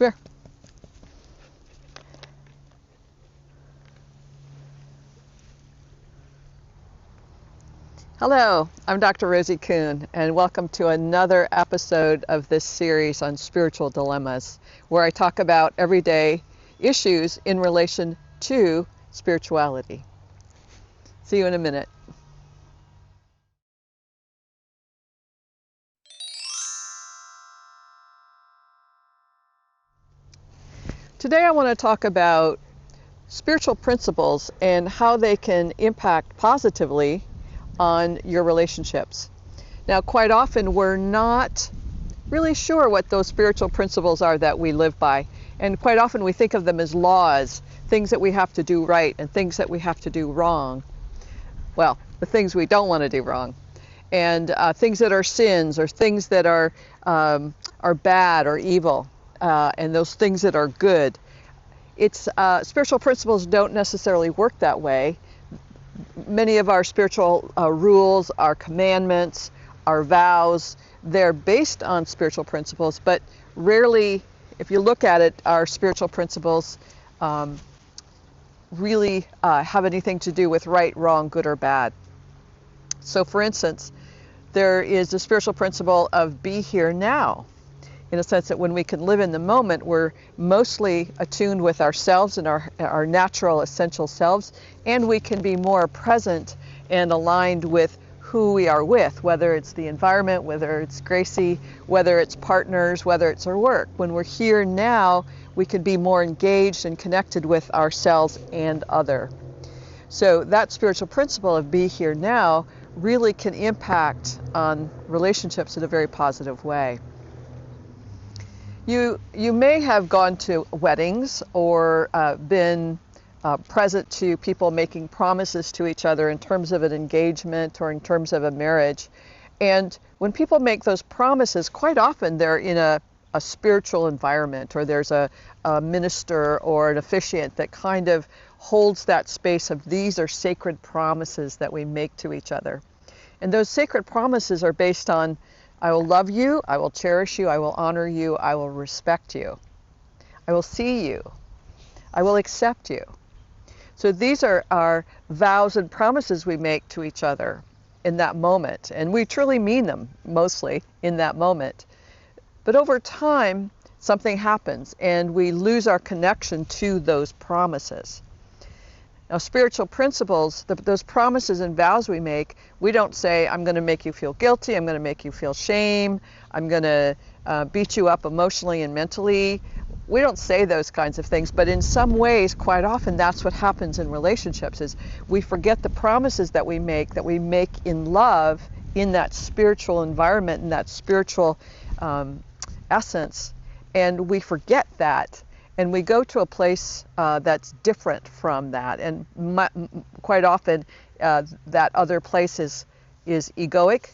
Come here. Hello, I'm Dr. Rosie Kuhn, and welcome to another episode of this series on spiritual dilemmas, where I talk about everyday issues in relation to spirituality. See you in a minute. Today I want to talk about spiritual principles and how they can impact positively on your relationships. Now, quite often we're not really sure what those spiritual principles are that we live by, and quite often we think of them as laws, things that we have to do right and things that we have to do wrong. Well, the things we don't want to do wrong, and things that are sins or things that are bad or evil, and those things that are good. It's spiritual principles don't necessarily work that way. Many of our spiritual rules, our commandments, our vows, they're based on spiritual principles, but rarely, if you look at it, our spiritual principles really have anything to do with right, wrong, good, or bad. So, for instance, there is a spiritual principle of be here now, in a sense that when we can live in the moment, we're mostly attuned with ourselves and our natural essential selves, and we can be more present and aligned with who we are with, whether it's the environment, whether it's Gracie, whether it's partners, whether it's our work. When we're here now, we can be more engaged and connected with ourselves and other. So that spiritual principle of be here now really can impact on relationships in a very positive way. You may have gone to weddings or been present to people making promises to each other in terms of an engagement or in terms of a marriage. And when people make those promises, quite often they're in a spiritual environment, or there's a minister or an officiant that kind of holds that space of these are sacred promises that we make to each other. And those sacred promises are based on I will love you, I will cherish you, I will honor you, I will respect you, I will see you, I will accept you. So these are our vows and promises we make to each other in that moment, and we truly mean them mostly in that moment. But over time, something happens and we lose our connection to those promises. Now, spiritual principles, those promises and vows we make, we don't say, I'm going to make you feel guilty, I'm going to make you feel shame, I'm going to beat you up emotionally and mentally. We don't say those kinds of things, but in some ways, quite often, that's what happens in relationships, is we forget the promises that we make in love, in that spiritual environment, in that spiritual essence, and we forget that. And we go to a place that's different from that. And quite often, that other place is egoic.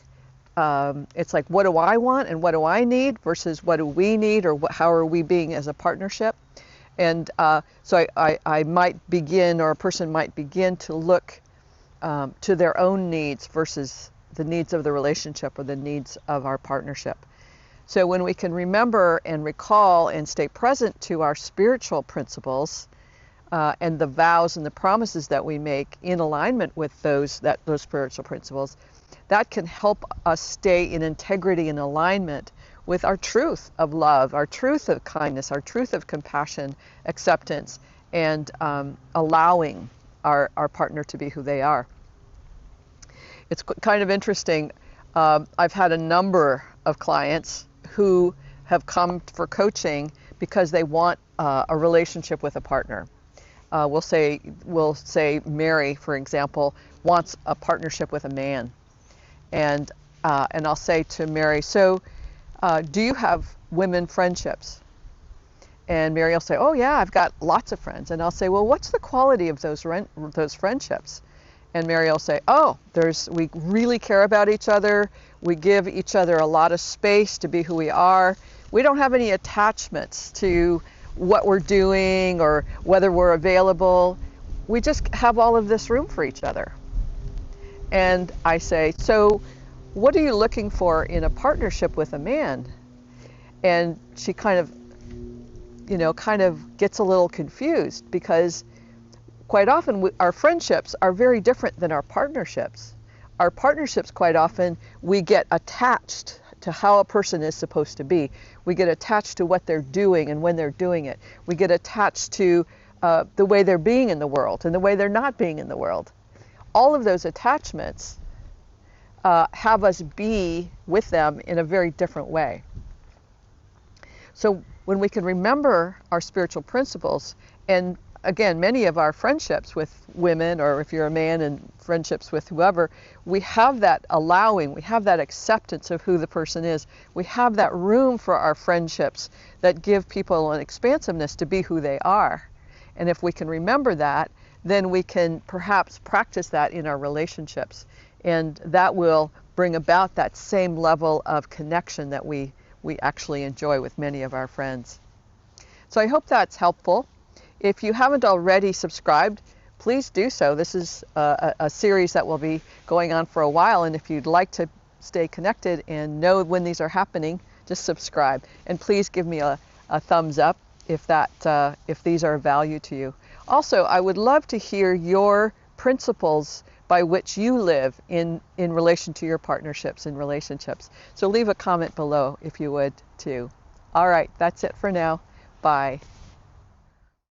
It's like, what do I want and what do I need versus what do we need, or how are we being as a partnership? And so I might begin, or a person might begin to look to their own needs versus the needs of the relationship or the needs of our partnership. So when we can remember and recall and stay present to our spiritual principles and the vows and the promises that we make in alignment with those spiritual principles, that can help us stay in integrity and alignment with our truth of love, our truth of kindness, our truth of compassion, acceptance, and allowing our partner to be who they are. It's kind of interesting. I've had a number of clients who have come for coaching because they want a relationship with a partner. We'll say Mary, for example, wants a partnership with a man, and I'll say to Mary, so do you have women friendships? And Mary will say, oh yeah, I've got lots of friends. And I'll say, well, what's the quality of those friendships? And Mary will say, oh, we really care about each other. We give each other a lot of space to be who we are. We don't have any attachments to what we're doing or whether we're available. We just have all of this room for each other. And I say, so what are you looking for in a partnership with a man? And she kind of kind of gets a little confused, because quite often our friendships are very different than our partnerships. Our partnerships, quite often, we get attached to how a person is supposed to be. We get attached to what they're doing and when they're doing it. We get attached to the way they're being in the world and the way they're not being in the world. All of those attachments have us be with them in a very different way. So when we can remember our spiritual principles, and again, many of our friendships with women, or if you're a man and friendships with whoever, we have that allowing, we have that acceptance of who the person is. We have that room for our friendships that give people an expansiveness to be who they are. And if we can remember that, then we can perhaps practice that in our relationships. And that will bring about that same level of connection that we actually enjoy with many of our friends. So I hope that's helpful. If you haven't already subscribed, please do so. This is a series that will be going on for a while, and if you'd like to stay connected and know when these are happening, just subscribe. And please give me a thumbs up if these are of value to you. Also, I would love to hear your principles by which you live in relation to your partnerships and relationships. So leave a comment below if you would too. All right, that's it for now. Bye.